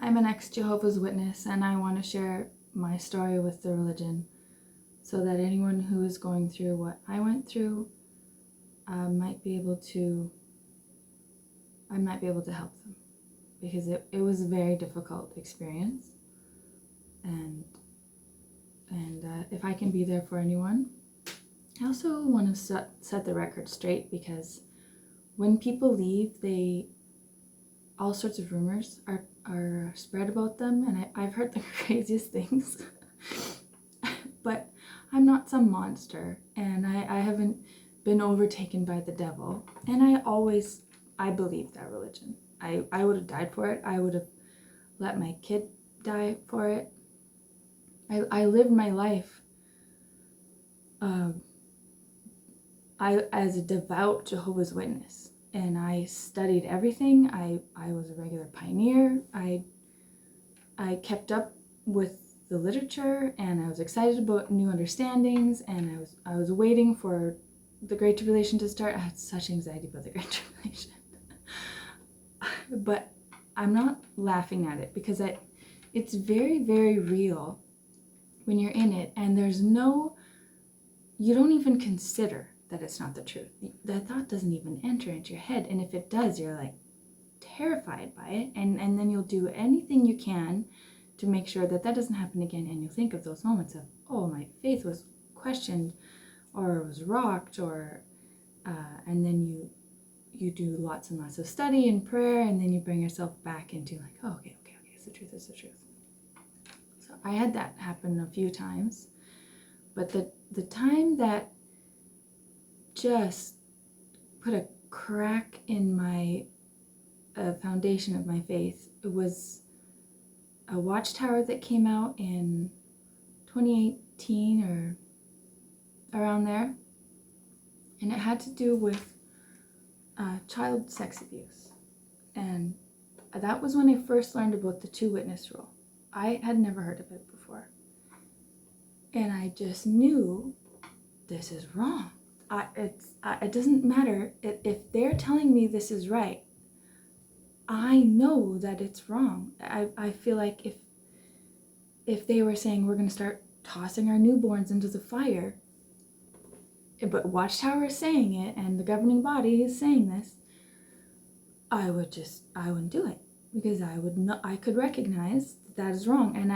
I'm an ex-Jehovah's Witness, and I want to share my story with the religion so that anyone who is going through what I went through I might be able to help them, because it was a very difficult experience, and if I can be there for anyone. I also want to set the record straight, because when people leave, all sorts of rumors are spread about them, and I've heard the craziest things. But I'm not some monster, and I haven't been overtaken by the devil, and I believe that religion. I would have died for it. I would have let my kid die for it. I lived my life as a devout Jehovah's Witness, and I studied everything. I was a regular pioneer. I kept up with the literature, and I was excited about new understandings, and I was waiting for the Great Tribulation to start. I had such anxiety about the Great Tribulation. But I'm not laughing at it, because it's very, very real when you're in it, and you don't even consider that it's not the truth. That thought doesn't even enter into your head, and if it does, you're like terrified by it, and then you'll do anything you can to make sure that doesn't happen again, and you'll think of those moments of, oh, my faith was questioned or was rocked, or and then you do lots and lots of study and prayer, and then you bring yourself back into like, oh, okay, it's the truth, it's the truth. So I had that happen a few times, but the time that just put a crack in my foundation of my faith, it was a Watchtower that came out in 2018 or around there, and it had to do with child sex abuse, and that was when I first learned about the 2-witness rule. I had never heard of it before, and I just knew this is wrong. It doesn't matter if they're telling me this is right. I know that it's wrong. I feel like if they were saying we're going to start tossing our newborns into the fire, but Watchtower is saying it, and the governing body is saying this, I wouldn't do it, because I could recognize that is wrong, and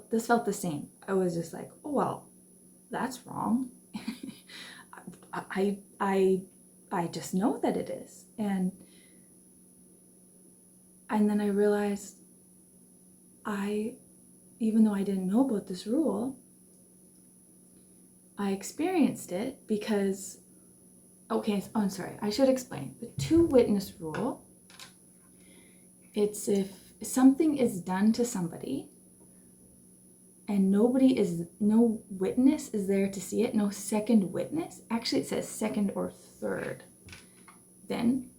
this felt the same. I was just like, oh, well, that's wrong. I just know that it is, and then I realized even though I didn't know about this rule, I experienced it because, I'm sorry, I should explain. The 2-witness rule, it's if something is done to somebody and no witness is there to see it, no second witness, actually it says second or third, then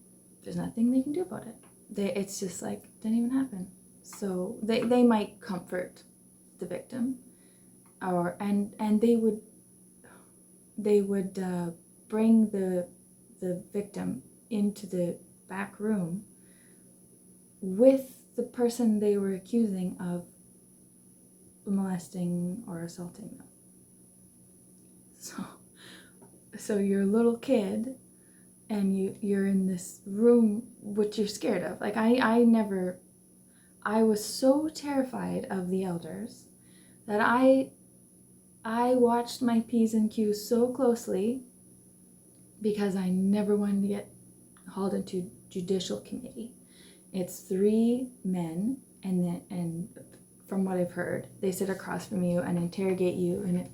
there's nothing they can do about it. It's just like, it didn't even happen. So they might comfort the victim, and they would bring the victim into the back room with the person they were accusing of molesting or assaulting them. So you're a little kid, and you're in this room which you're scared of. Like I was so terrified of the elders that I watched my P's and Q's so closely, because I never wanted to get hauled into judicial committee. It's 3 men, and from what I've heard, they sit across from you and interrogate you, and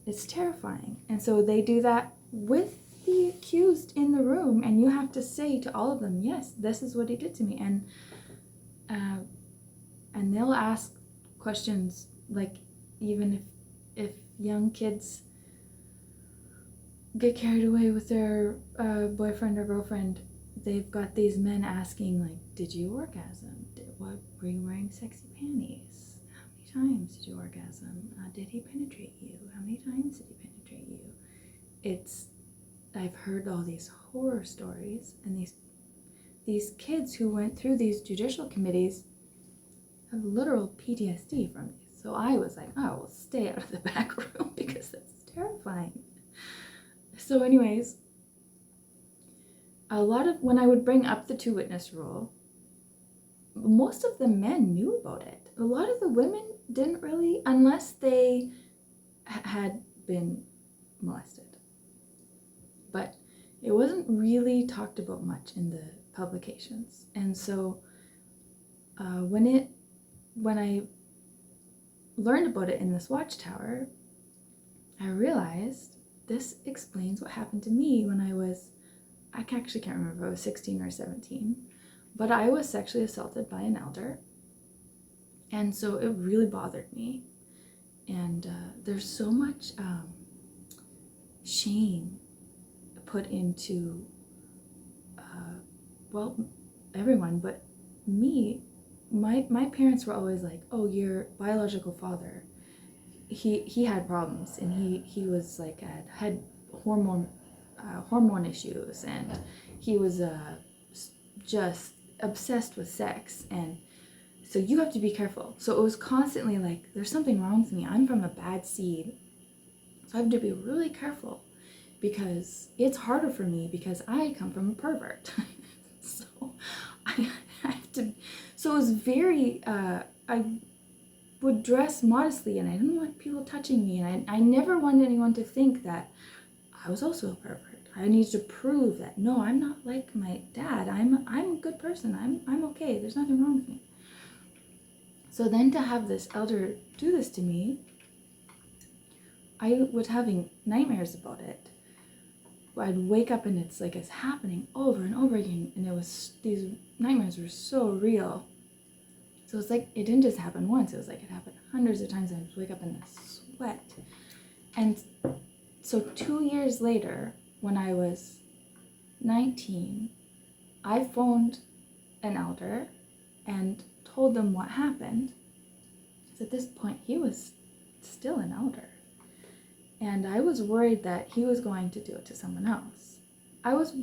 it's terrifying. And so they do that with the accused in the room, and you have to say to all of them, yes, this is what he did to me, and they'll ask questions like, even if young kids get carried away with their boyfriend or girlfriend, they've got these men asking, like, did you orgasm? Were you wearing sexy panties? How many times did you orgasm? Did he penetrate you? How many times did he penetrate you? I've heard all these horror stories, and these kids who went through these judicial committees, have literal PTSD from these. So I was like, oh, we'll stay out of the back room because that's terrifying. So anyways, when I would bring up the 2-witness rule, most of the men knew about it. A lot of the women didn't really, unless they had been molested. But it wasn't really talked about much in the publications. And so when I learned about it in this Watchtower, I realized this explains what happened to me when I actually can't remember if I was 16 or 17, but I was sexually assaulted by an elder. And so it really bothered me. And there's so much shame put into, everyone, but me. My parents were always like, oh, your biological father, he had problems, and he was like had hormone issues, and he was just obsessed with sex, and so you have to be careful. So it was constantly like, there's something wrong with me. I'm from a bad seed, so I have to be really careful because it's harder for me because I come from a pervert. So I have to. So it was very. I would dress modestly, and I didn't want people touching me, and I never wanted anyone to think that I was also a pervert. I needed to prove that no, I'm not like my dad. I'm a good person. I'm okay. There's nothing wrong with me. So then to have this elder do this to me, I was having nightmares about it. I'd wake up and it's like it's happening over and over again, and these nightmares were so real. So it's like it didn't just happen once, it was like it happened hundreds of times, and I'd wake up in a sweat. And so 2 years later, when I was 19, I phoned an elder and told them what happened. So at this point, he was still an elder. And I was worried that he was going to do it to someone else. I was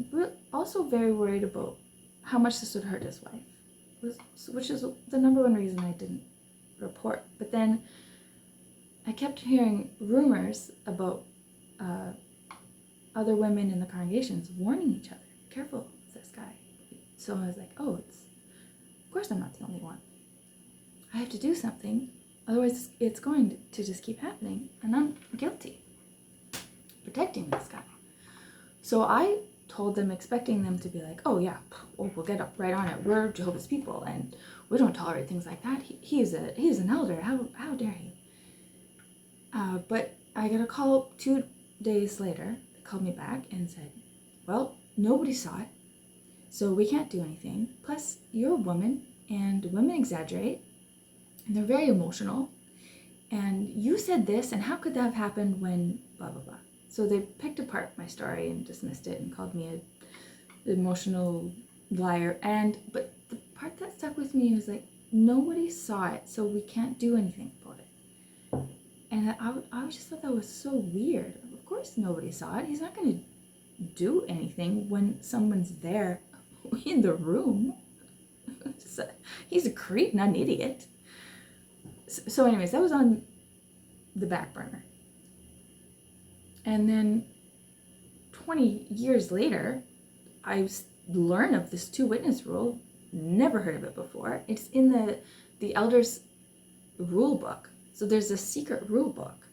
also very worried about how much this would hurt his wife, which is the number one reason I didn't report. But then I kept hearing rumors about other women in the congregations warning each other, careful with this guy. So I was like, oh, of course I'm not the only one. I have to do something, otherwise it's going to just keep happening, and I'm guilty protecting this guy. So I told them, expecting them to be like, oh yeah, we'll get up right on it. We're Jehovah's people, and we don't tolerate things like that. He's an elder. How dare he? But I got a call 2 days later. They called me back and said, well, nobody saw it, so we can't do anything. Plus, you're a woman, and women exaggerate, and they're very emotional. And you said this, and how could that have happened when blah, blah, blah. So they picked apart my story and dismissed it and called me an emotional liar. But the part that stuck with me was like, nobody saw it, so we can't do anything about it. And I just thought that was so weird. Of course nobody saw it. He's not going to do anything when someone's there in the room. He's a creep, not an idiot. So anyways, that was on the back burner. And then 20 years later, I learned of this 2-witness rule. Never heard of it before. It's in the elders' rule book. So there's a secret rule book,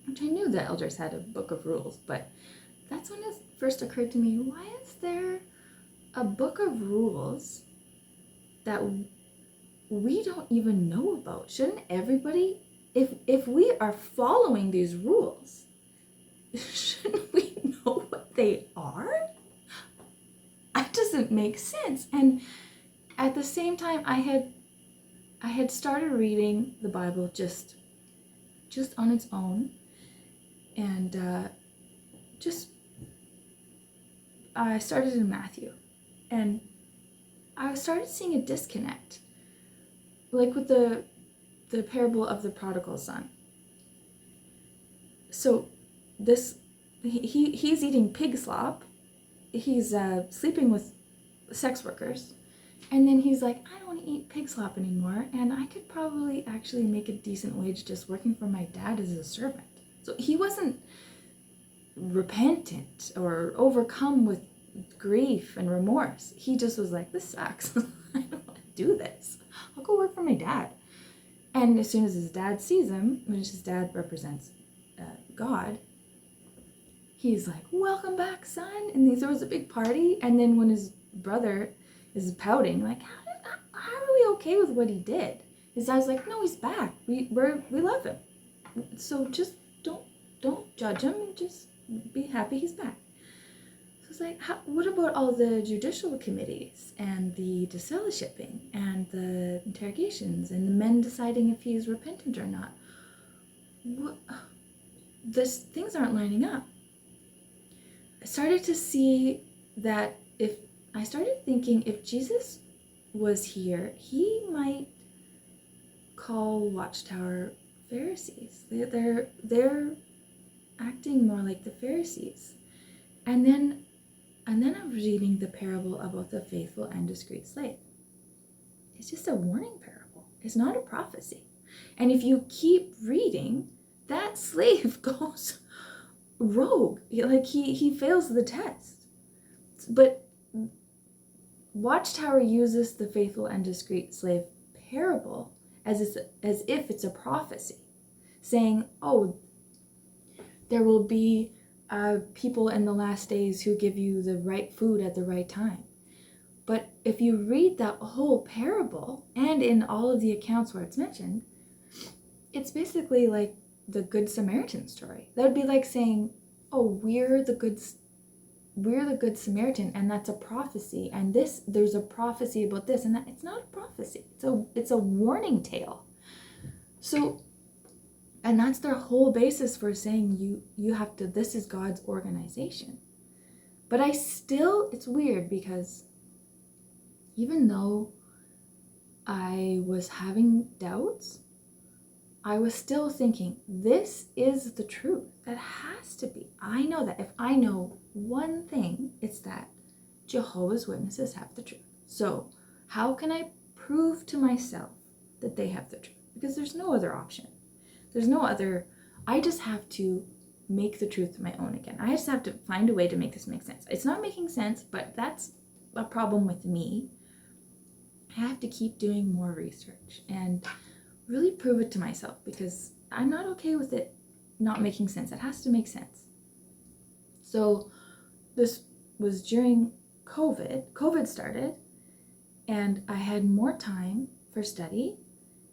which I knew the elders had a book of rules, but that's when it first occurred to me, why is there a book of rules that we don't even know about? Shouldn't everybody, if we are following these rules, shouldn't we know what they are? That doesn't make sense. And at the same time, I had started reading the Bible just on its own, and I started in Matthew, and I started seeing a disconnect, like with the parable of the prodigal son. So he's eating pig slop, he's sleeping with sex workers, And then he's like, I don't want to eat pig slop anymore, and I could probably actually make a decent wage just working for my dad as a servant. So he wasn't repentant or overcome with grief and remorse. He just was like, this sucks. I don't want to do this. I'll go work for my dad. And as soon as his dad sees him, which his dad represents God, he's like, welcome back, son. And he throws a big party. And then when his brother is pouting, like, how are we okay with what he did? His dad's like, no, he's back. We love him. So just don't judge him. Just be happy he's back. So it's like, what about all the judicial committees and the disfellowshipping and the interrogations and the men deciding if he's repentant or not? Things aren't lining up. I started to see that I started thinking if Jesus was here, he might call Watchtower Pharisees. They're acting more like the Pharisees. And then I'm reading the parable about the faithful and discreet slave. It's just a warning parable. It's not a prophecy. And if you keep reading, that slave goes rogue. Like he fails the test. But Watchtower uses the faithful and discreet slave parable as if it's a prophecy, saying, oh, there will be people in the last days who give you the right food at the right time. But if you read that whole parable, and in all of the accounts where it's mentioned, it's basically like the Good Samaritan story. That would be like saying, oh, we're the Good Samaritan, and that's a prophecy, and there's a prophecy about this, and that. It's not a prophecy. It's a warning tale. So, and that's their whole basis for saying you have to, this is God's organization. But it's weird because even though I was having doubts, I was still thinking, this is the truth. That has to be. I know that if I know one thing, it's that Jehovah's Witnesses have the truth. So how can I prove to myself that they have the truth? Because there's no other option. There's no other, I just have to make the truth my own again. I just have to find a way to make this make sense. It's not making sense, but that's a problem with me. I have to keep doing more research and really prove it to myself, because I'm not okay with it not making sense. It has to make sense. So this was during COVID. COVID started, and I had more time for study.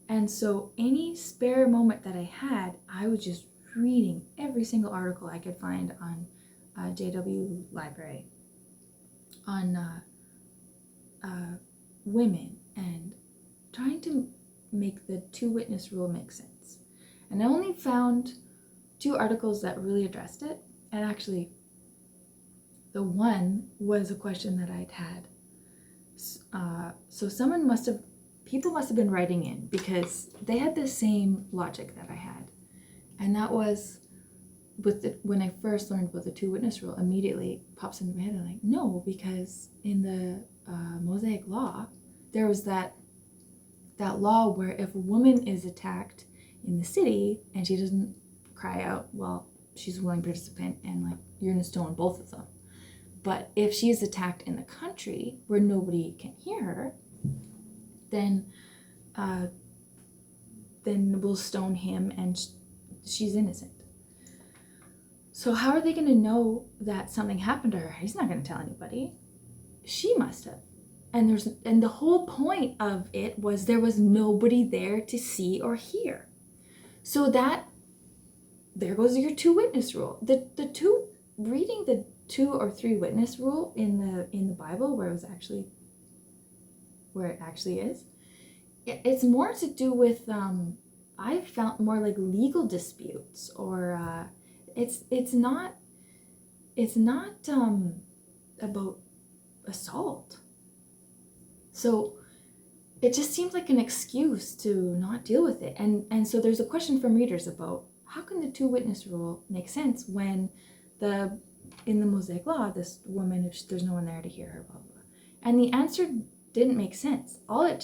And so any spare moment that I had, I was just reading every single article I could find on JW Library, on women, and trying to make the two-witness rule make sense. And I only found 2 articles that really addressed it. And actually, the one was a question that I'd had. So people must have been writing in, because they had the same logic that I had. And that was, when I first learned about the two-witness rule, immediately pops into my head. I'm like, no, because in the Mosaic Law, there was that law where if a woman is attacked in the city and she doesn't cry out, well, she's a willing participant, and like, you're gonna stone both of them. But if she's attacked in the country where nobody can hear her, then we'll stone him, and she's innocent. So how are they going to know that something happened to her? He's not going to tell anybody. She must have. And the whole point of it was there was nobody there to see or hear. So there goes your two-witness rule. Reading the 2 or 3 witness rule in the Bible, where it actually is, it's more to do with I felt more like legal disputes, or it's not about assault. So it just seems like an excuse to not deal with it. And so there's a question from readers about, how can the two-witness rule make sense when in the Mosaic Law, this woman, if there's no one there to hear her, blah, blah, blah. And the answer didn't make sense. It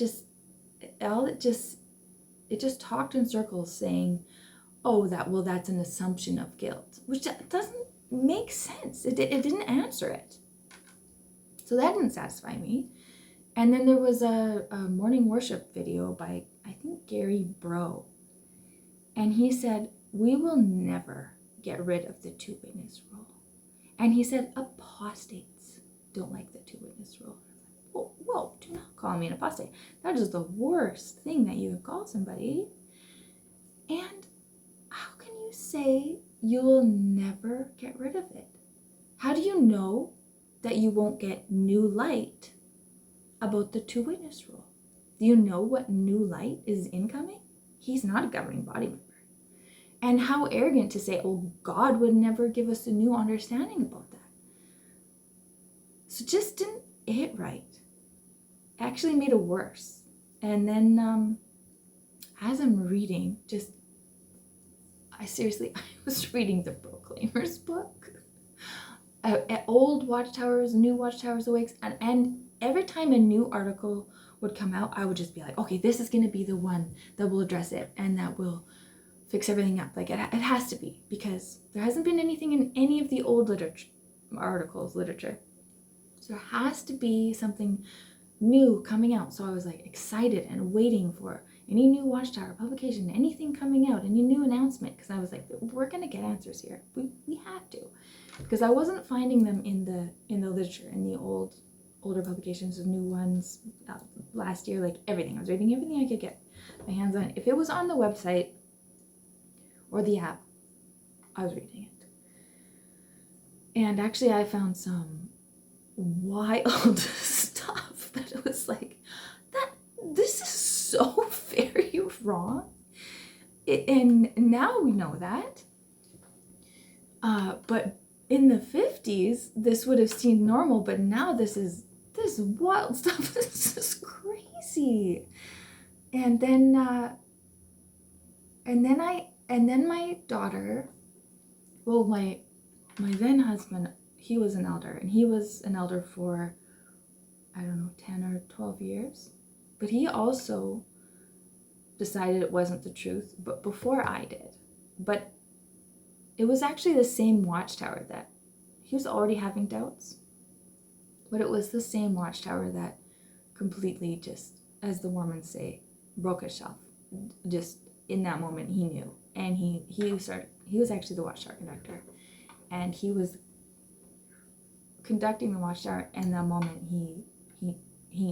just talked in circles saying, oh, that's an assumption of guilt, which doesn't make sense. It didn't answer it. So that didn't satisfy me. And then there was a morning worship video by, I think, Gary Bro. And he said, we will never get rid of the two-witness rule. And he said, apostates don't like the two-witness rule. Whoa, do not call me an apostate. That is the worst thing that you could call somebody. And how can you say you will never get rid of it? How do you know that you won't get new light about the two-witness rule? Do you know what new light is incoming? He's not a governing body member. And how arrogant to say, oh, God would never give us a new understanding about that. So just didn't hit right. Actually made it worse. And then as I'm reading, I was reading the Proclaimers book. Old Watchtowers, new Watchtowers Awakes, and every time a new article would come out, I would just be like, okay, this is going to be the one that will address it and that will fix everything up. Like it has to be, because there hasn't been anything in any of the old literature. So there has to be something new coming out. So I was like excited and waiting for any new Watchtower publication, anything coming out, any new announcement, because I was like, we're going to get answers here. We have to, because I wasn't finding them in the literature, in the older publications, the new ones last year, like everything. I was reading everything I could get my hands on. If it was on the website or the app, I was reading it. And actually I found some wild stuff that it was like, this is so very wrong. And now we know that. But in the 50s, this would have seemed normal, but now this wild stuff. This is crazy. And then my daughter, well, my then husband, he was an elder, and he was an elder for, I don't know, 10 or 12 years. But he also decided it wasn't the truth, but before I did. But it was actually the same Watchtower that he was already having doubts. But it was the same Watchtower that completely just, as the Mormons say, broke his shelf. Just in that moment, he knew. And he was actually the Watchtower conductor. And he was conducting the Watchtower, and that moment he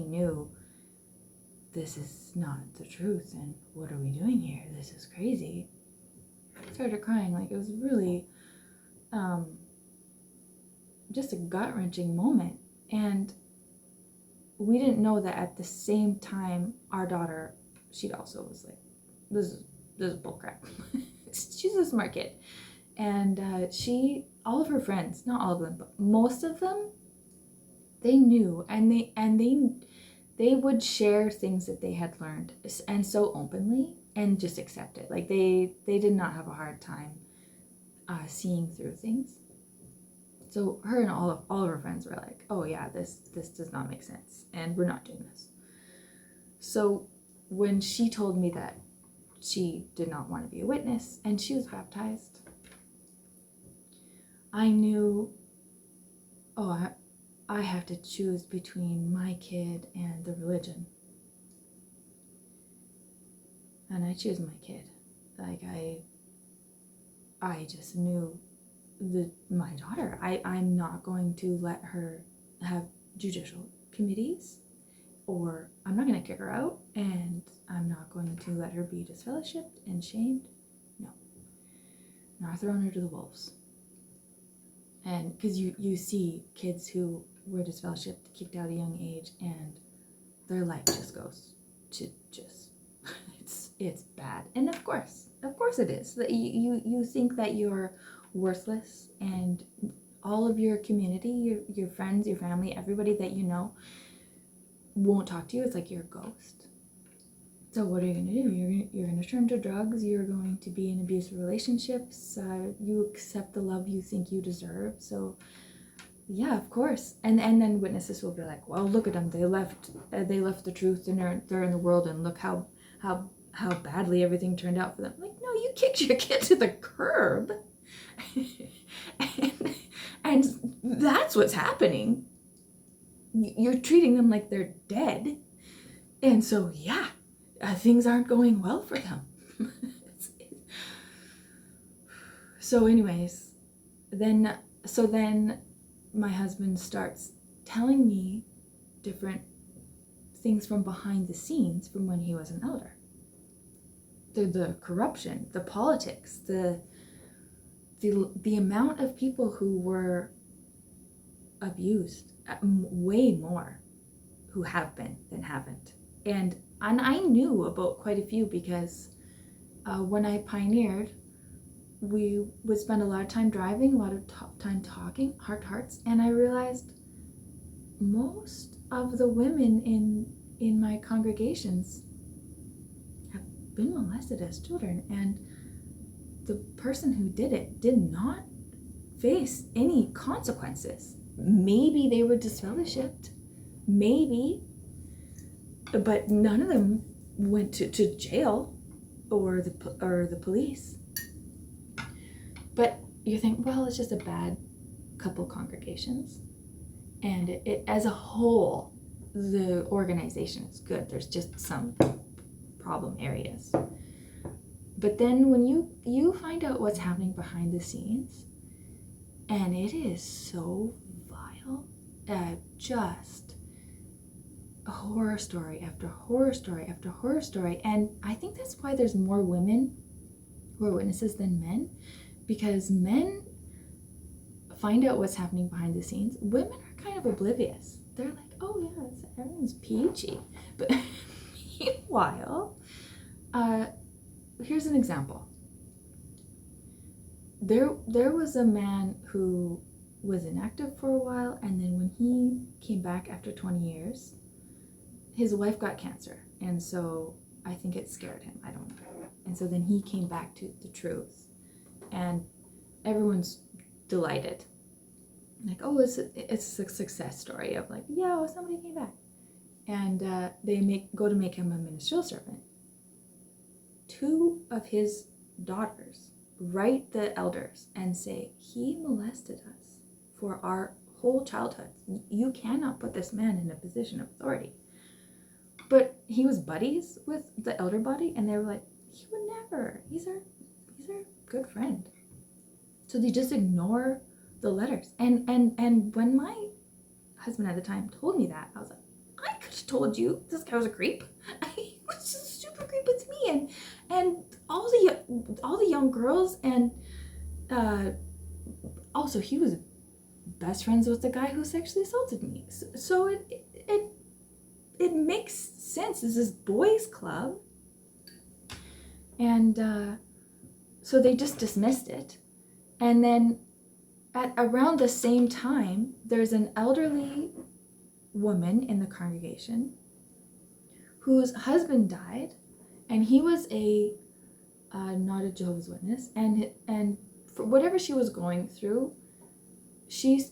knew, this is not the truth, and what are we doing here? This is crazy. I started crying. Like, it was really just a gut-wrenching moment. And we didn't know that at the same time, our daughter, she also was like, this is bullcrap. She's a smart kid. And all of her friends, not all of them, but most of them, they knew, and they would share things that they had learned, and so openly, and just accept it. Like they did not have a hard time seeing through things. So her and all of her friends were like, oh yeah, this does not make sense, and we're not doing this. So when she told me that she did not want to be a witness, and she was baptized, I knew, oh, I have to choose between my kid and the religion. And I choose my kid. Like, I just knew my daughter. I'm not going to let her have judicial committees, or I'm not going to kick her out, and I'm not going to let her be disfellowshipped and shamed. No. Not throwing her to the wolves. And because you see kids who were disfellowshipped, kicked out at a young age, and their life just goes to it's bad. And of course it is. That you think that you're worthless, and all of your community, your friends, your family, everybody that you know won't talk to you. It's like you're a ghost. So what are you going to do? You're going to turn to drugs. You're going to be in abusive relationships. You accept the love you think you deserve. So Yeah, of course. And then witnesses will be like, well, look at them. They left the truth, and they're in the world, and look how badly everything turned out for them. Like, no, you kicked your kid to the curb. and that's what's happening. You're treating them like they're dead. And so, yeah, things aren't going well for them. So anyways, then my husband starts telling me different things from behind the scenes from when he was an elder. The corruption, the politics, the amount of people who were abused, way more who have been than haven't. And I knew about quite a few because when I pioneered, we would spend a lot of time driving, a lot of time talking, heart to hearts, and I realized most of the women in my congregations have been molested as children, and the person who did it did not face any consequences. Maybe they were disfellowshipped, maybe, but none of them went to jail or the police. But you think, well, it's just a bad couple congregations, and it as a whole, the organization is good. There's just some problem areas. But then when you find out what's happening behind the scenes, and it is so vile, just horror story after horror story after horror story. And I think that's why there's more women who are witnesses than men, because men find out what's happening behind the scenes. Women are kind of oblivious. They're like, oh yeah, everyone's peachy. But meanwhile, here's an example. There was a man who was inactive for a while, and then when he came back after 20 years, his wife got cancer, and so I think it scared him. I don't know. And so then he came back to the truth, and everyone's delighted. Like, oh, it's a success story of like, yeah, somebody came back. And they go to make him a ministerial servant. 2 of his daughters write the elders and say, he molested us for our whole childhood. You cannot put this man in a position of authority. But he was buddies with the elder body, and they were like, he would never. He's our good friend. So they just ignore the letters. And when my husband at the time told me that, I was like, I could have told you this guy was a creep. He was just super creepy to me, and all the young girls, and also he was best friends with the guy who sexually assaulted me. So it makes sense. This is boys' club, and so they just dismissed it. And then at around the same time, there's an elderly woman in the congregation whose husband died, and he was not a Jehovah's Witness, and for whatever she was going through, she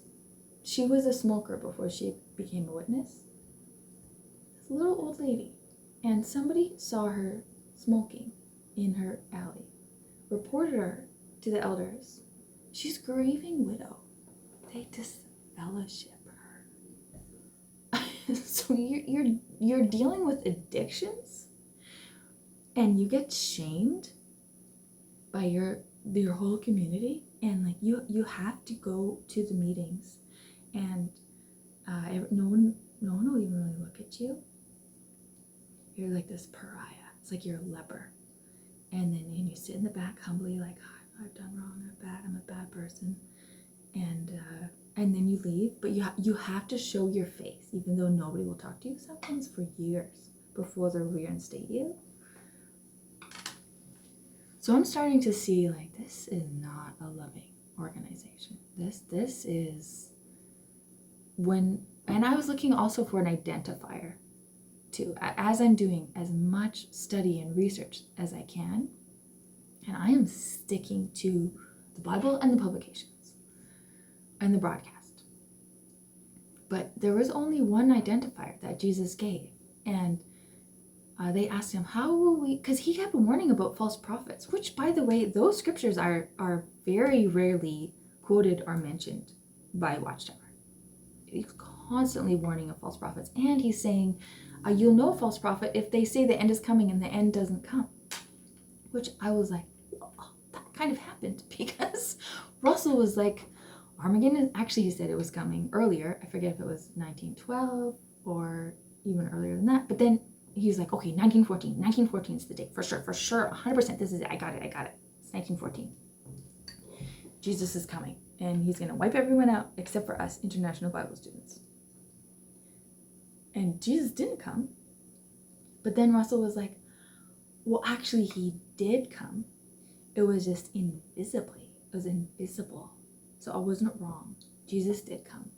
was a smoker before she became a witness. This little old lady, and somebody saw her smoking in her alley, reported her to the elders. She's a grieving widow. They disfellowship her. So you're dealing with addictions, and you get shamed by your whole community, and like you have to go to the meetings, and no one will even really look at you. You're like this pariah. It's like you're a leper, and you sit in the back humbly, like, oh, I've done wrong. I'm a bad person, and then you leave. But you have to show your face, even though nobody will talk to you. Sometimes for years before they'll reinstate you. So I'm starting to see, like, this is not a loving organization. This is when, and I was looking also for an identifier too, as I'm doing as much study and research as I can, and I am sticking to the Bible and the publications and the broadcast. But there was only one identifier that Jesus gave. And they asked him, how will we, because he kept warning about false prophets, which, by the way, those scriptures are very rarely quoted or mentioned by Watchtower. He's constantly warning of false prophets. And he's saying, you'll know a false prophet if they say the end is coming and the end doesn't come. Which I was like, oh, that kind of happened, because Russell was like, Armageddon, actually he said it was coming earlier. I forget if it was 1912 or even earlier than that. But then he's like, okay, 1914. 1914 is the date, for sure, 100%. This is it. I got it. It's 1914. Jesus is coming, and he's going to wipe everyone out except for us international Bible students. And Jesus didn't come. But then Russell was like, well, actually, he did come. It was just invisibly. It was invisible. So I wasn't wrong. Jesus did come.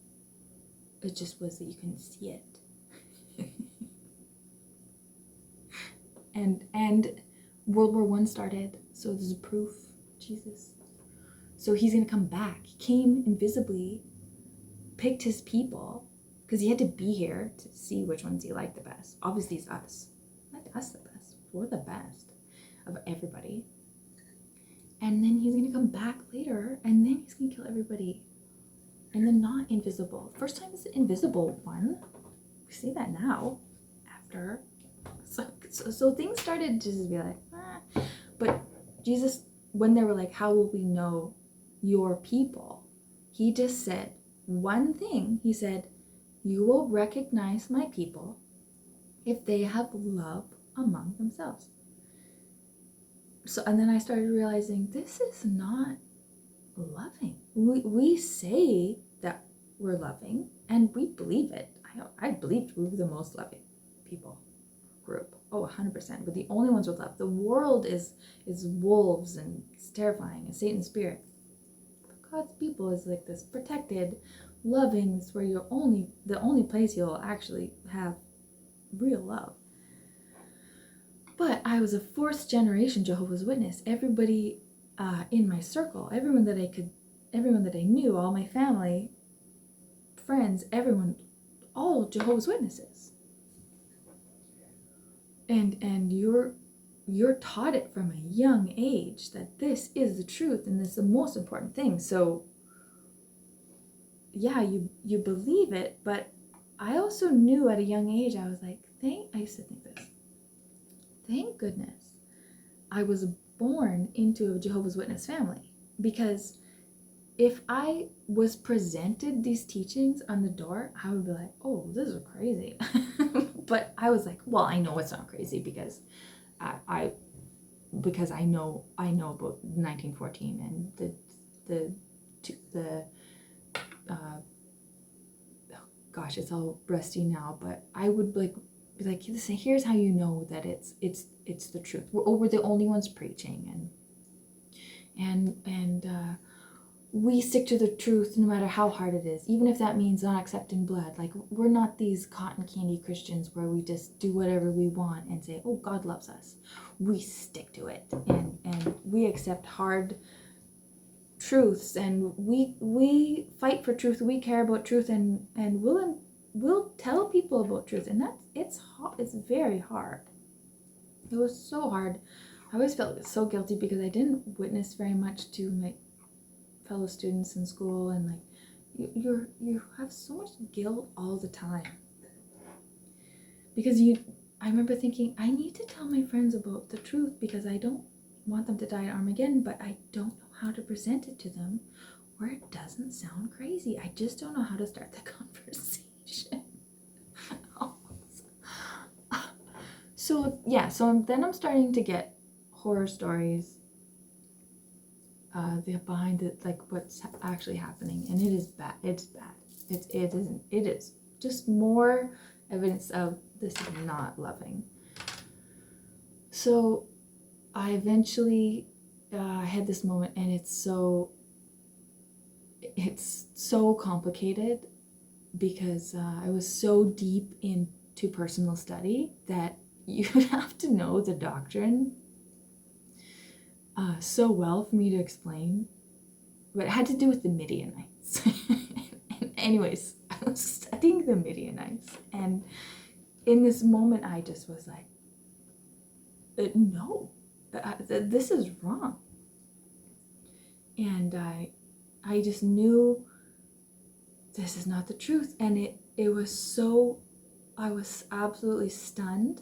It just was that you couldn't see it. and World War I started. So there's proof. Jesus. So he's going to come back. He came invisibly, picked his people, because he had to be here to see which ones he liked the best. Obviously, it's us. He liked us the best. We're the best of everybody. And then he's going to come back later, and then he's going to kill everybody. And then not invisible. First time is the invisible one. We see that now. After. So things started to just be like, ah. But Jesus, when they were like, how will we know your people? He just said one thing. He said, you will recognize my people if they have love among themselves. So, and then I started realizing this is not loving. We say that we're loving, and we believe it. I believed we were the most loving people group. Oh, 100%. We're the only ones with love. The world is wolves, and it's terrifying, and Satan's spirit. But God's people is like this protected, loving. It's where the only place you'll actually have real love. But I was a fourth generation Jehovah's Witness. Everybody in my circle, everyone that I knew, all my family, friends, everyone, all Jehovah's Witnesses. And you're taught it from a young age that this is the truth and this is the most important thing. So yeah, you believe it, but I also knew at a young age, I was like, I used to think this. Thank goodness I was born into a Jehovah's Witness family, because if I was presented these teachings on the door, I would be like, oh, this is crazy. But I was like, well, I know it's not crazy because I know about 1914 and the gosh, it's all rusty now, but I would be like, listen, here's how you know that it's the truth. We're the only ones preaching, and we stick to the truth no matter how hard it is, even if that means not accepting blood. Like, we're not these cotton candy Christians where we just do whatever we want and say, oh, God loves us. We stick to it, and we accept hard truths, and we fight for truth. We care about truth, and we'll tell people about truth, and it's very hard. It was so hard. I always felt so guilty because I didn't witness very much to my fellow students in school, and like you have so much guilt all the time because I remember thinking, I need to tell my friends about the truth because I don't want them to die at Armageddon, but I don't know how to present it to them where it doesn't sound crazy. I just don't know how to start the conversation. So then I'm starting to get horror stories behind it, like what's actually happening, and it is bad. It's bad. It is just more evidence of this is not loving. So I eventually had this moment, and it's so complicated because I was so deep into personal study that you have to know the doctrine so well for me to explain. But it had to do with the Midianites. Anyways, I was studying the Midianites, and in this moment, I just was like, no, this is wrong. And I just knew this is not the truth. And it was so, I was absolutely stunned.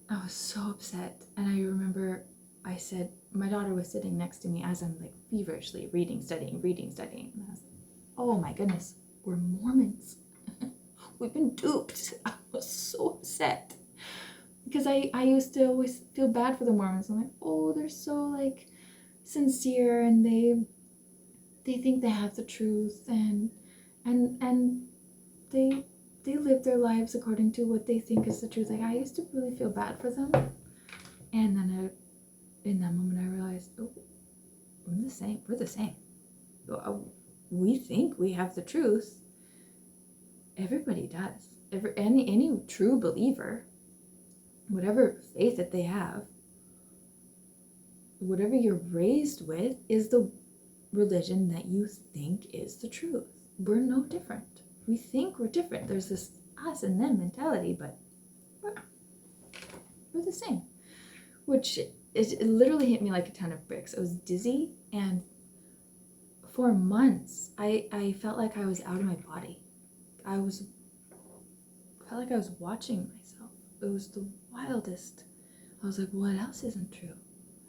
I was so upset. And I remember I said, my daughter was sitting next to me as I'm like feverishly reading, studying. And I was like, oh my goodness, we're Mormons. We've been duped. I was so upset. Because I used to always feel bad for the Mormons. I'm like, oh, they're so like sincere, and they think they have the truth, and they live their lives according to what they think is the truth. Like, I used to really feel bad for them, and then in that moment I realized, oh, we're the same. We think we have the truth. Everybody does. Any true believer, whatever faith that they have, whatever you're raised with, is the religion that you think is the truth. We're no different. We think we're different. There's this us and them mentality, but we're the same. Which it literally hit me like a ton of bricks. I was dizzy, and for months I felt like I was out of my body. I felt like I was watching myself. It was the wildest. I was like, what else isn't true?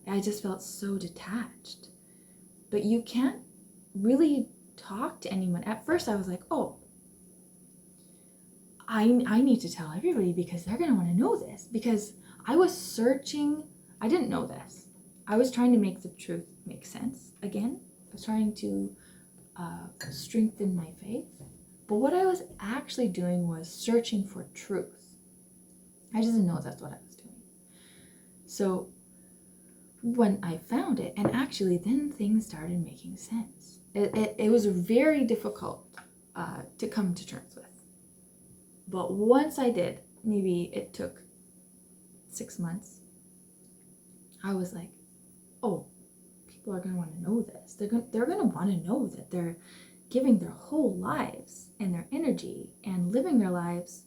I just felt so detached. But you can't really talk to anyone. At first I was like, oh, I need to tell everybody because they're going to want to know this. Because I was searching. I didn't know this. I was trying to make the truth make sense again. I was trying to strengthen my faith. But what I was actually doing was searching for truth. I just didn't know that's what I was doing. So when I found it, and actually then things started making sense. It was very difficult to come to terms with. But once I did, maybe it took 6 months, I was like, oh, people are going to want to know this. They're going to want to know that they're giving their whole lives and their energy and living their lives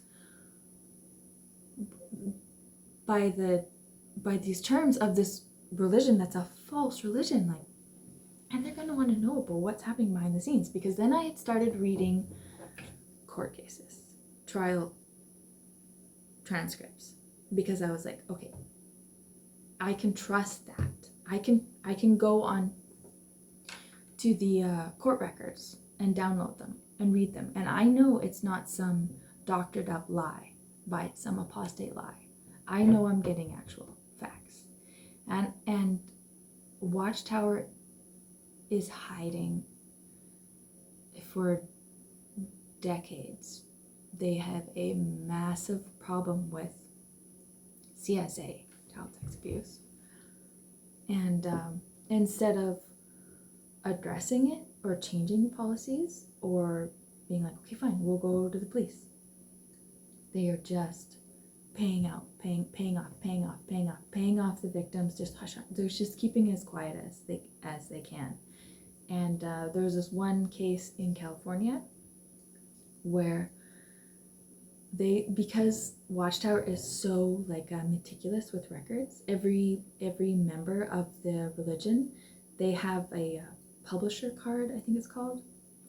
by these terms of this religion that's a false religion, like, and they're going to want to know about what's happening behind the scenes. Because then I had started reading court cases, trial transcripts, because I was like, okay, I can trust that. I can go on to the court records and download them and read them, and I know it's not some doctored up lie by some apostate lie. I know I'm getting actual facts. And Watchtower is hiding for decades. They have a massive problem with CSA, child sex abuse. And instead of addressing it or changing policies or being like, okay, fine, we'll go to the police, they are just paying off the victims, just hush. They're just keeping as quiet as they can. And there was this one case in California where because Watchtower is so like meticulous with records, every member of the religion, they have a publisher card, I think it's called.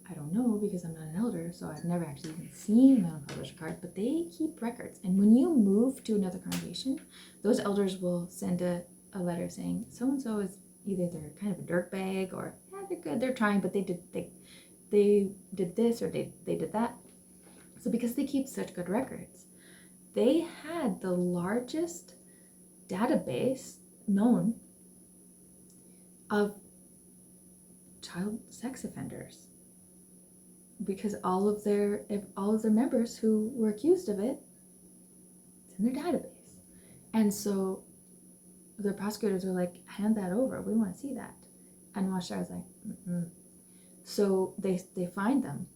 I don't know because I'm not an elder, so I've never actually even seen my own publisher card, but they keep records. And when you move to another congregation, those elders will send a letter saying so-and-so is either they're kind of a dirtbag, or yeah, they're good, they're trying, but they did this or they did that. So because they keep such good records, they had the largest database known of child sex offenders, because all of their members who were accused of it, it's in their database. And so the prosecutors were like, hand that over, we want to see that. And Watchtower was like, mm-mm. So they fined them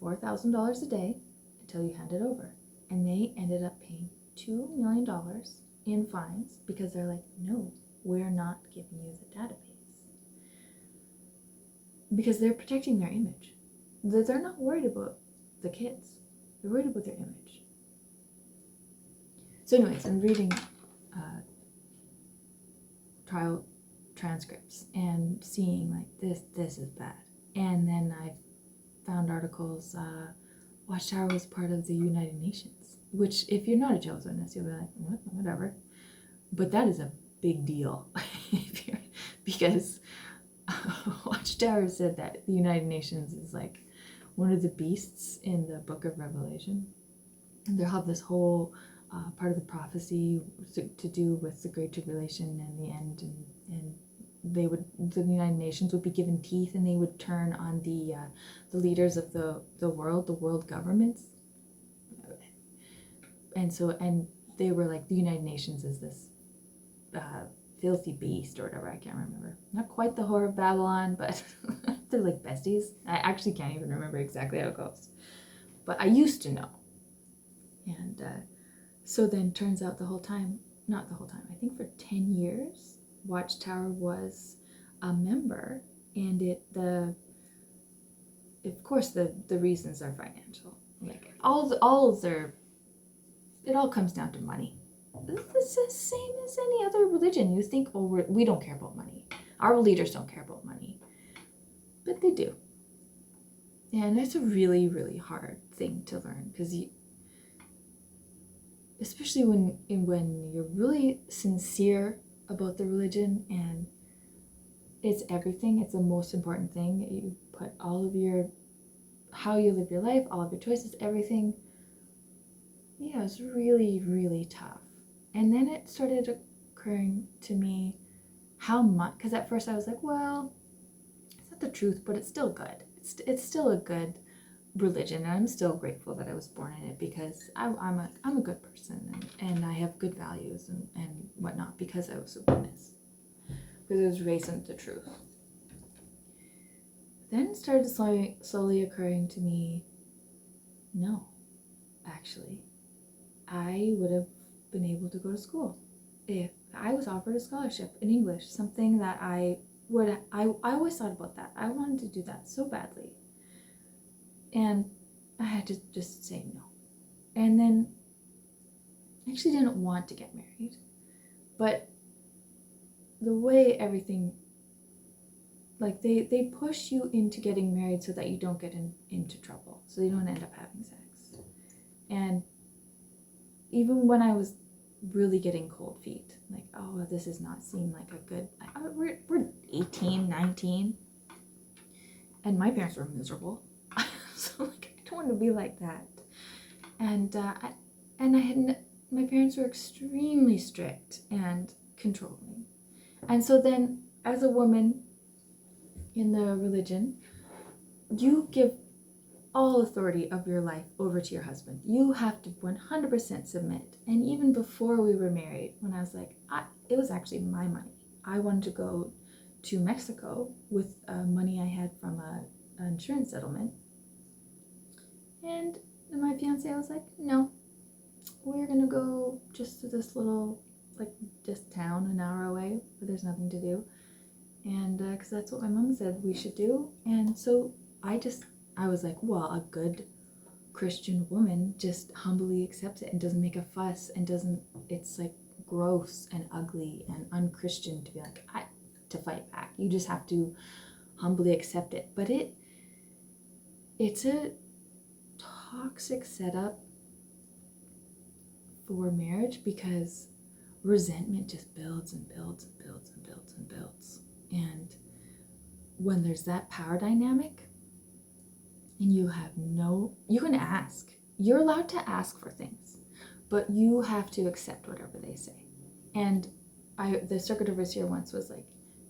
$4,000 a day until you hand it over. And they ended up paying $2 million in fines because they're like, no, we're not giving you the database. Because they're protecting their image. They're not worried about the kids. They're worried about their image. So anyways, I'm reading trial transcripts and seeing like this is bad. And then I found articles, Watchtower was part of the United Nations, which if you're not a Jehovah's Witness, you'll be like, what? Whatever. But that is a big deal because Watchtower said that the United Nations is like one of the beasts in the book of Revelation. And they'll have this whole part of the prophecy to do with the Great Tribulation and the end, and the United Nations would be given teeth, and they would turn on the leaders of the world governments, and they were like, the United Nations is this filthy beast or whatever. I can't remember. Not quite the Whore of Babylon, but they're like besties. I actually can't even remember exactly how it goes, but I used to know. And so then turns out not the whole time, I think for 10 years, Watchtower was a member, and of course the reasons are financial. Like it all comes down to money. This is the same as any other religion. You think, oh, we don't care about money. Our leaders don't care about money. But they do. And it's a really, really hard thing to learn, because especially when you're really sincere about the religion and it's everything, it's the most important thing. You put all of how you live your life, all of your choices, everything. Yeah, it's really, really tough. And then it started occurring to me how much, because at first I was like, well, it's not the truth, but it's still good. It's still a good religion, and I'm still grateful that I was born in it, because I'm a good person, and I have good values and whatnot, because I was a witness, because I was raised in the truth. Then it started slowly occurring to me, no, actually, I would have been able to go to school if I was offered a scholarship in English, something that I always thought about that. I wanted to do that so badly. And I had to just say no. And then I actually didn't want to get married. But the way everything, like they push you into getting married so that you don't get into trouble. So you don't end up having sex. And even when I was really getting cold feet, like, oh, this does not seem like a good, we're 18, 19. And my parents were miserable. So like, I don't want to be like that. And my parents were extremely strict and controlling. And so then, as a woman in the religion, you give all authority of your life over to your husband. You have to 100% submit. And even before we were married, when I was like, it was actually my money. I wanted to go to Mexico with money I had from an insurance settlement. And my fiance was like, no, we're gonna go just to this little, like, just town an hour away where there's nothing to do. And because that's what my mom said we should do. And so I was like, well, a good Christian woman just humbly accepts it and doesn't make a fuss and it's like gross and ugly and unchristian to be like, to fight back. You just have to humbly accept it. But it's a toxic setup for marriage, because resentment just builds and builds and builds and builds and builds. And when there's that power dynamic, and you can ask. You're allowed to ask for things, but you have to accept whatever they say. And the circuit overseer once was like,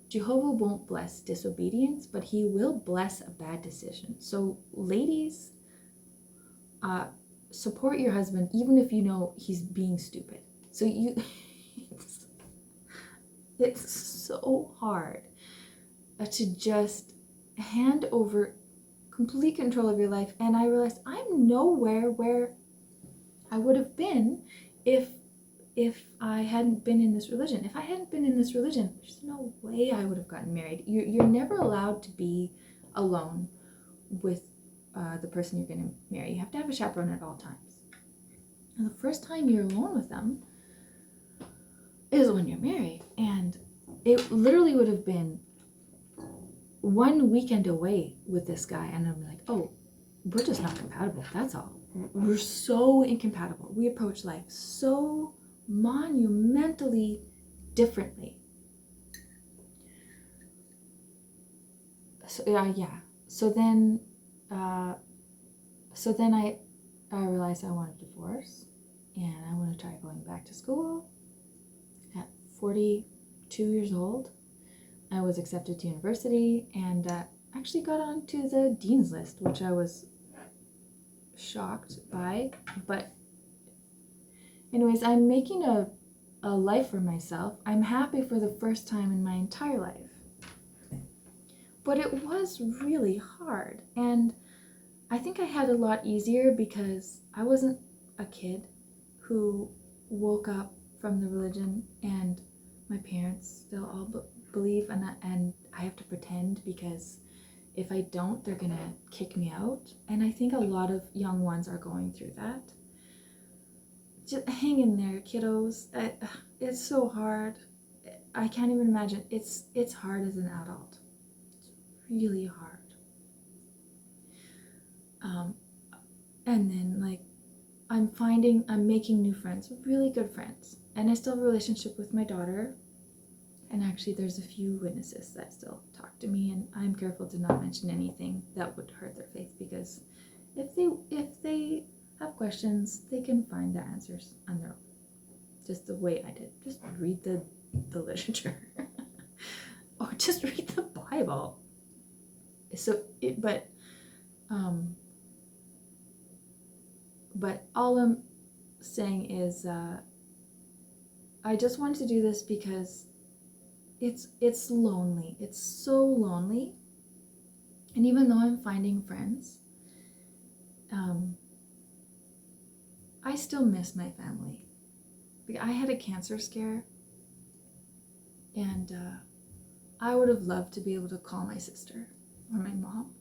Jehovah won't bless disobedience, but he will bless a bad decision. So ladies, support your husband even if you know he's being stupid. So it's so hard to just hand over complete control of your life. And I realized I'm nowhere where I would have been if I hadn't been in this religion. If I hadn't been in this religion, there's no way I would have gotten married. You're never allowed to be alone with the person you're going to marry. You have to have a chaperone at all times. And the first time you're alone with them is when you're married. And it literally would have been one weekend away with this guy, and I'm like, oh, we're just not compatible. That's all. We're so incompatible. We approach life so monumentally differently. So yeah. So then I realized I wanted a divorce, and I want to try going back to school. At 42 years old, I was accepted to university and actually got onto the dean's list, which I was shocked by. But anyways, I'm making a life for myself. I'm happy for the first time in my entire life. But it was really hard, and I think I had a lot easier because I wasn't a kid who woke up from the religion and my parents still all believe, and I have to pretend, because if I don't, they're gonna kick me out. And I think a lot of young ones are going through that. Just hang in there, kiddos. It's so hard. I can't even imagine. It's hard as an adult. It's really hard. And then like I'm making new friends, really good friends, and I still have a relationship with my daughter. And actually, there's a few witnesses that still talk to me, and I'm careful to not mention anything that would hurt their faith, because if they have questions, they can find the answers on their own, just the way I did. Just read the literature, or just read the Bible. But all I'm saying is, I just wanted to do this because it's lonely. It's so lonely. And even though I'm finding friends, I still miss my family. I had a cancer scare, and I would have loved to be able to call my sister or my mom.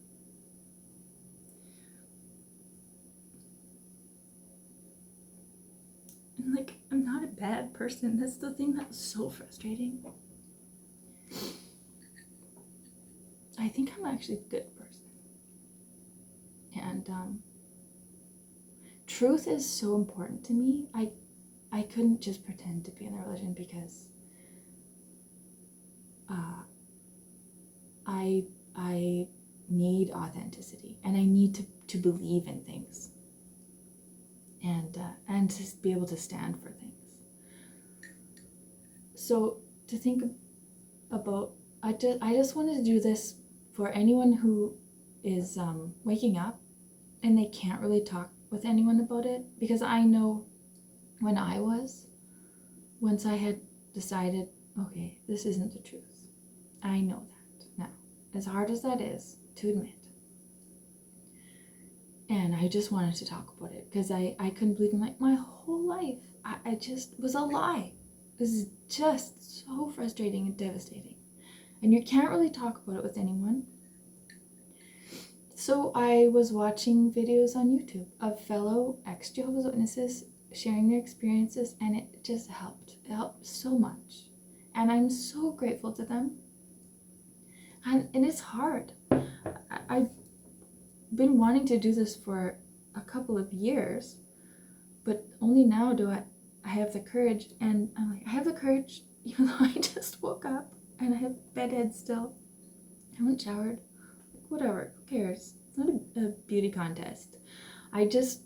And like, I'm not a bad person. That's the thing that's so frustrating. I think I'm actually a good person. And truth is so important to me. I couldn't just pretend to be in a religion, because I need authenticity, and I need to believe in things, and to be able to stand for things. So to think about, I just wanted to do this for anyone who is waking up and they can't really talk with anyone about it, because I know when once I had decided, okay, this isn't the truth. I know that now, as hard as that is to admit. And I just wanted to talk about it, because I couldn't believe in my whole life. I just was a lie. This is just so frustrating and devastating. And you can't really talk about it with anyone. So I was watching videos on YouTube of fellow ex-Jehovah's Witnesses sharing their experiences, and it just helped. It helped so much. And I'm so grateful to them. And it's hard. I've been wanting to do this for a couple of years, but only now do I have the courage. And I'm like, I have the courage, even though I just woke up and I have bedhead still. I haven't showered. Whatever, who cares? It's not a beauty contest. I just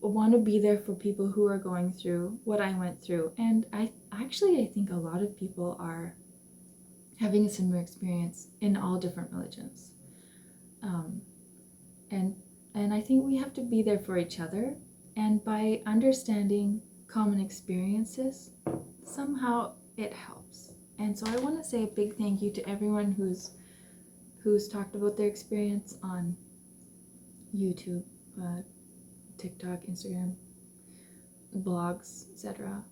want to be there for people who are going through what I went through. And I think a lot of people are having a similar experience in all different religions. And I think we have to be there for each other. And by understanding common experiences, somehow it helps. And so I want to say a big thank you to everyone who's talked about their experience on YouTube, TikTok, Instagram, blogs, etc.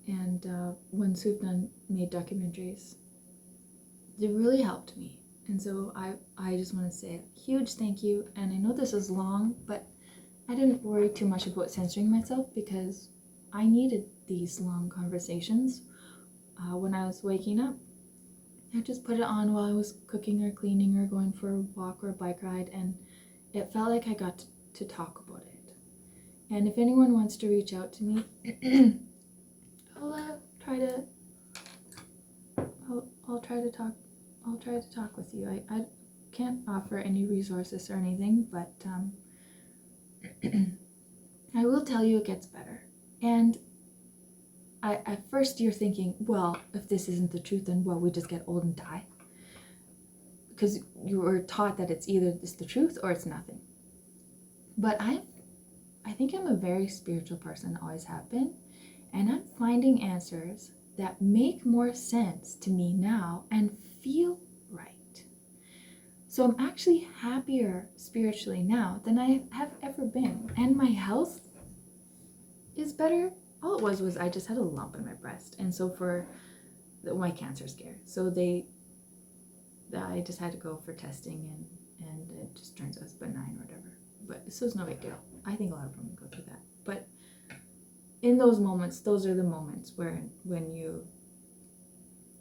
And when Supnan made documentaries, they really helped me. And so I just want to say a huge thank you. And I know this is long, but I didn't worry too much about censoring myself because I needed these long conversations when I was waking up. I just put it on while I was cooking or cleaning or going for a walk or a bike ride, and it felt like I got to talk about it. And if anyone wants to reach out to me, I'll try to talk. I'll try to talk with you. I can't offer any resources or anything, but I will tell you it gets better. And at first you're thinking, well, if this isn't the truth, then well, we just get old and die. Because you were taught that it's either it's the truth or it's nothing. But I think I'm a very spiritual person, always have been, and I'm finding answers that make more sense to me now and feel right. So I'm actually happier spiritually now than I have ever been, and my health is better. All it was I just had a lump in my breast, and so for my cancer scare, so I just had to go for testing, and it just turns out it's benign or whatever. But so it's no big deal. I think a lot of women go through that. But in those moments, those are the moments when you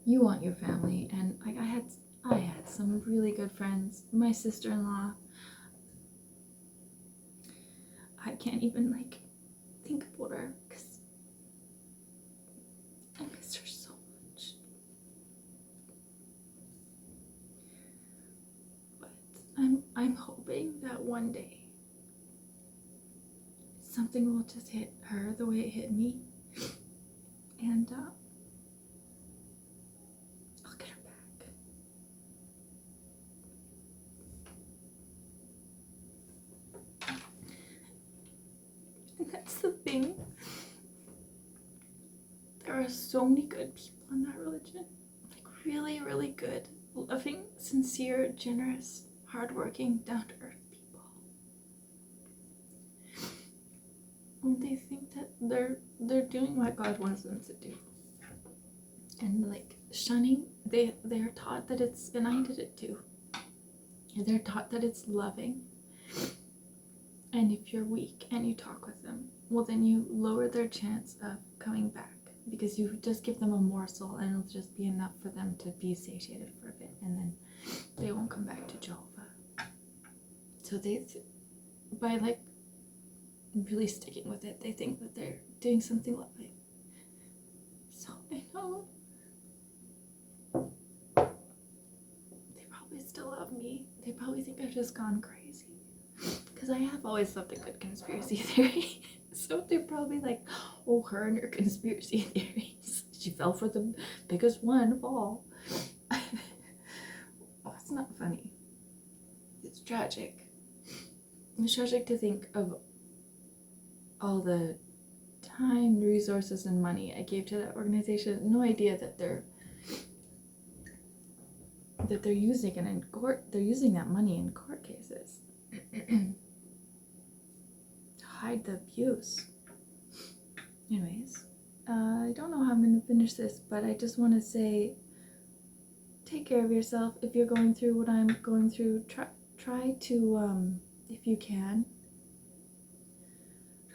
want your family. And like I had some really good friends. My sister-in-law, I can't even think about her because I miss her so much. But I'm hoping that one day something will just hit her the way it hit me, and I'll get her back. And that's the thing. There are so many good people in that religion. Really, really good, loving, sincere, generous, hardworking, down-to-earth people. And they think that they're doing what God wants them to do. And shunning, they're taught that it's, and I did it too. And they're taught that it's loving. And if you're weak and you talk with them, well, then you lower their chance of coming back, because you just give them a morsel and it'll just be enough for them to be satiated for a bit, and then they won't come back to Jehovah. So by really sticking with it, they think that they're doing something loving. So I know they probably still love me. They probably think I've just gone crazy, because I have always loved a good conspiracy theory. So they're probably like, oh, her and her conspiracy theories. She fell for the biggest one of all. Oh, it's not funny. It's tragic. It's tragic to think of all the time, resources, and money I gave to that organization. No idea that they're using it in court. They're using that money in court cases. Hide the abuse. Anyways, I don't know how I'm going to finish this, but I just want to say, take care of yourself. If you're going through what I'm going through, try to, if you can,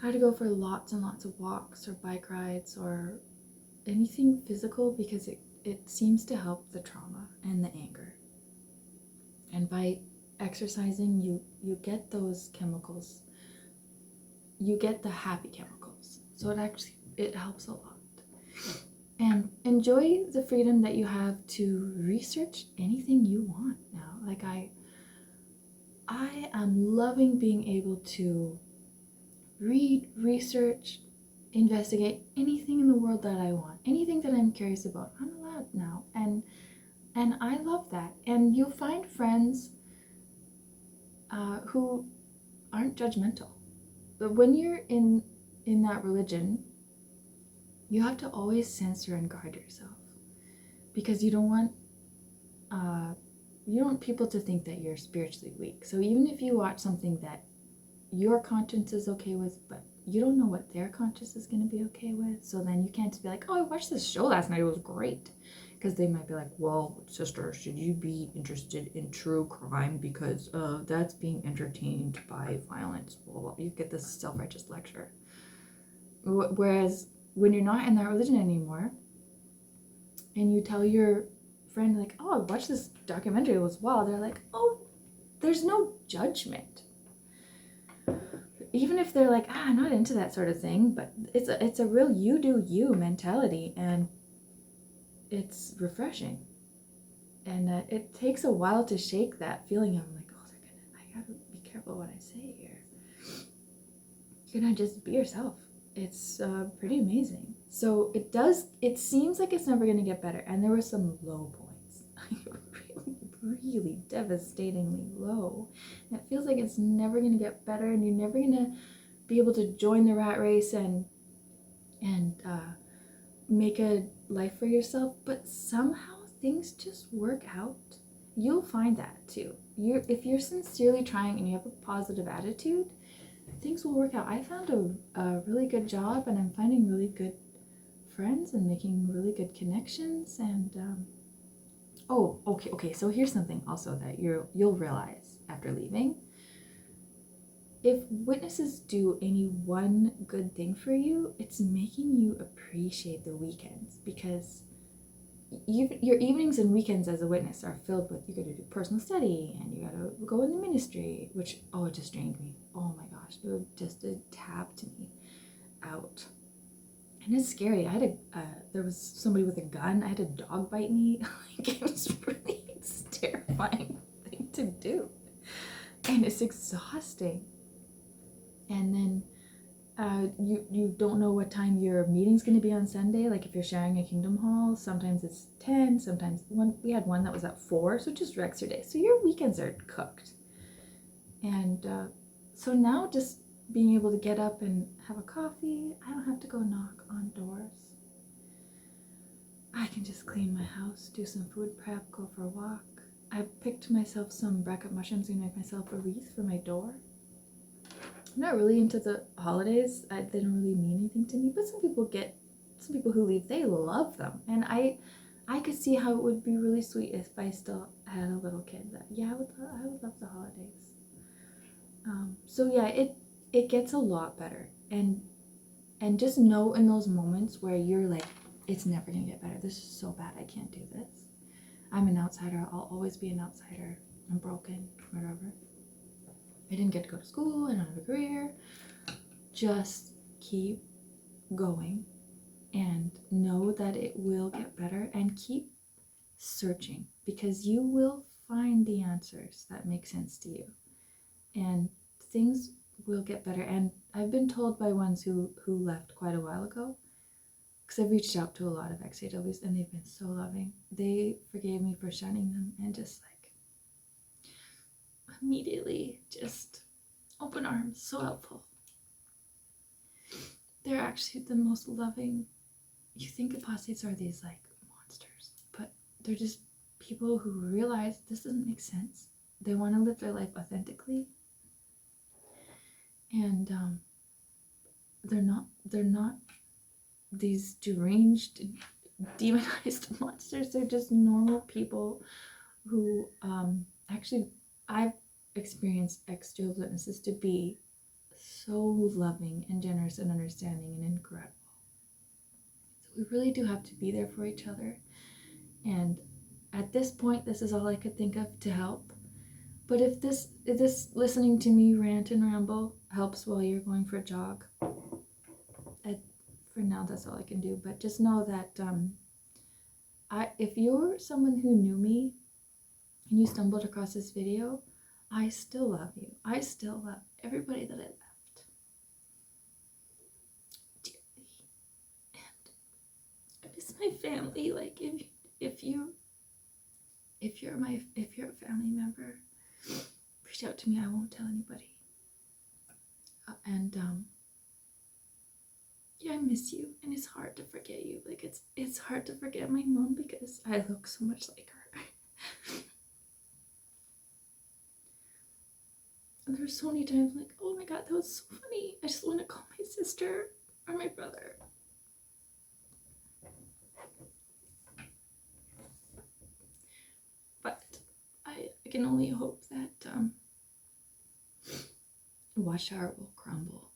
try to go for lots and lots of walks or bike rides or anything physical, because it seems to help the trauma and the anger. And by exercising, you get those chemicals. You get the happy chemicals. So it helps a lot. And enjoy the freedom that you have to research anything you want now. I am loving being able to read, research, investigate anything in the world that I want. Anything that I'm curious about, I'm allowed now. And I love that. And you'll find friends who aren't judgmental. But when you're in that religion, you have to always censor and guard yourself, because you don't want people to think that you're spiritually weak. So even if you watch something that your conscience is okay with, but you don't know what their conscience is going to be okay with. So then you can't just be like, oh, I watched this show last night, it was great. Because they might be like, well, sister, should you be interested in true crime? Because that's being entertained by violence. Well, you get this self-righteous lecture. Whereas when you're not in that religion anymore, and you tell your friend, like, oh, I watched this documentary, it was wild. They're like, oh, there's no judgment. Even if they're like, I'm not into that sort of thing, but it's a real you do you mentality, and it's refreshing. And it takes a while to shake that feeling of like, oh, I gotta be careful what I say here. You're gonna just be yourself. It's pretty amazing. So it seems like it's never gonna get better. And there were some low points. Really devastatingly low. And it feels like it's never gonna get better, and you're never gonna be able to join the rat race and make a life for yourself. But somehow things just work out. You'll find that too. If you're sincerely trying and you have a positive attitude, things will work out. I found a really good job, and I'm finding really good friends and making really good connections. And okay. So here's something also that you'll realize after leaving. If witnesses do any one good thing for you, it's making you appreciate the weekends, because your evenings and weekends as a witness are filled with, you got to do personal study and you got to go in the ministry, which it just drained me. Oh my gosh, it tapped me out, and it's scary. There was somebody with a gun. I had a dog bite me. It was it's a terrifying thing to do, and it's exhausting. And then you don't know what time your meeting's going to be on Sunday. Like if you're sharing a Kingdom Hall, sometimes it's 10, sometimes we had one that was at 4, so it just wrecks your day. So your weekends are cooked. And so now just being able to get up and have a coffee, I don't have to go knock on doors. I can just clean my house, do some food prep, go for a walk. I picked myself some bracket mushrooms and make myself a wreath for my door. I'm not really into the holidays. They don't really mean anything to me, but some people who leave, they love them. And I could see how it would be really sweet if I still had a little kid that, I would love the holidays. So yeah, it gets a lot better. And just know in those moments where you're like, it's never gonna get better. This is so bad, I can't do this. I'm an outsider. I'll always be an outsider. I'm broken, whatever. I didn't get to go to school, I don't have a career. Just keep going and know that it will get better, and keep searching, because you will find the answers that make sense to you, and things will get better. And I've been told by ones who left quite a while ago, because I've reached out to a lot of EXJWs and they've been so loving. They forgave me for shunning them, and just like immediately just open arms, so helpful. They're actually the most loving. You think apostates are these like monsters, but they're just people who realize this doesn't make sense. They want to live their life authentically, and they're not these deranged, demonized monsters. They're just normal people who actually, I've experienced ex-Jehovah's Witnesses to be so loving and generous and understanding and incredible. So we really do have to be there for each other. And at this point, this is all I could think of to help. But if this listening to me rant and ramble helps while you're going for a jog, for now that's all I can do. But just know that if you're someone who knew me and you stumbled across this video, I still love you. I still love everybody that I left dearly, and I miss my family. Like if you're a family member, reach out to me. I won't tell anybody. I miss you, and it's hard to forget you. Like it's hard to forget my mom because I look so much like her. And there's so many times I'm like, oh my god, that was so funny. I just want to call my sister or my brother. But I can only hope that Watchtower will crumble.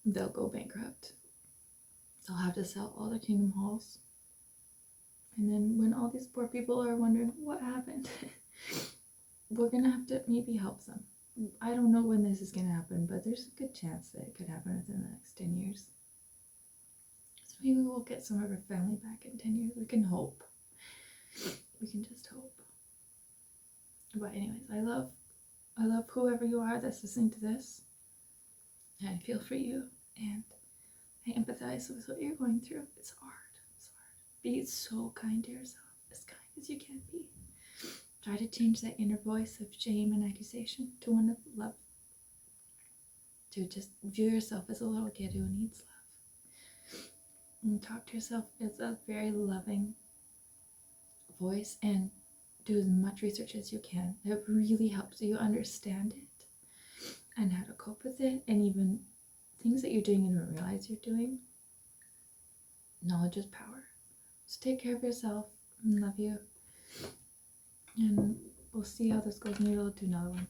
They'll go bankrupt. They'll have to sell all their kingdom halls. And then when all these poor people are wondering what happened, we're going to have to maybe help them. I don't know when this is going to happen, but there's a good chance that it could happen within the next 10 years. So maybe we'll get some of our family back in 10 years. We can hope. We can just hope. But anyways, I love whoever you are that's listening to this. And I feel for you. And I empathize with what you're going through. It's hard. It's hard. Be so kind to yourself. As kind as you can be. Try to change that inner voice of shame and accusation to one of love. To just view yourself as a little kid who needs love. And talk to yourself as a very loving voice, and do as much research as you can. It really helps you understand it and how to cope with it, and even things that you're doing and don't realize you're doing. Knowledge is power. So take care of yourself. I love you. And we'll see how this goes. Maybe I'll do another one.